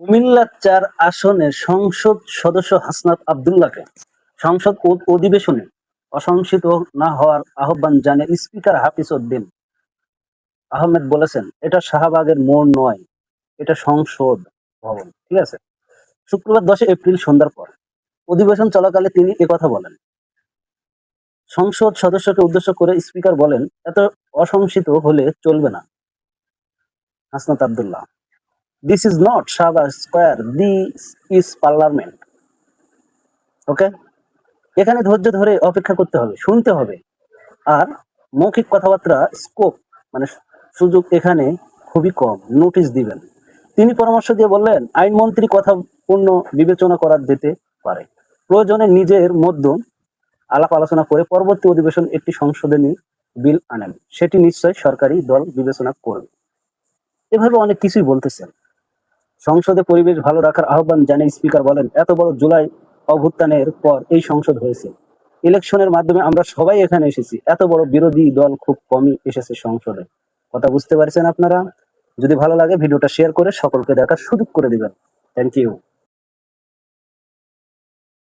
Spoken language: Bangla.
কুমিল্লা ৪ আসনের সংসদ সদস্য হাসনাত আব্দুল্লাহকে সংসদ অধিবেশনে অসংসিত না হওয়ার আহ্বান জানিয়ে স্পিকার হাফিজ উদ্দিন আহমেদ বলেছেন, এটা শাহবাগের মোড় নয়, এটা সংসদ ভবন। ঠিক আছে? শুক্রবার ১০ এপ্রিল সন্ধ্যার পর অধিবেশন চলাকালে তিনি একথা বলেন। সংসদ সদস্যকে উদ্দেশ্য করে স্পিকার বলেন, এত অসংসিত হলে চলবে না। Hasnat Abdullah, this is not Shahbag square, this is parliament. Okay, এখানে ধৈর্য ধরে অপেক্ষা করতে হবে, শুনতে হবে। আর মৌখিক কথাবার্তা স্কোপ মানে সুযোগ এখানে খুবই কম, নোটিশ দিবেন। তিনি পরামর্শ দিয়ে বললেন, আইনমন্ত্রী কথা পূর্ণ বিবেচনা করা যেতে পারে, প্রয়োজনে নিজের মধ্যে আলাপ আলোচনা করে পরবর্তী অধিবেশন একটি সংশোধনী বিল আনেন, সেটি নিশ্চয় সরকারি দল বিবেচনা করবে। এভাবে অনেক কিছুই বলতেছেন। সংসদে পরিবেশ ভালো রাখার আহ্বান জানিয়ে স্পিকার বলেন, এত বড় জুলাই অভ্যুত্থানের পর এই সংসদ হয়েছে, ইলেকশনের মাধ্যমে আমরা সবাই এখানে এসেছি, এত বড় বিরোধী দল খুব কমই এসেছে সংসদে। কথা বুঝতে পারছেন আপনারা? যদি ভালো লাগে ভিডিওটা শেয়ার করে সকলকে দেখার সুযোগ করে দিবেন। Thank you.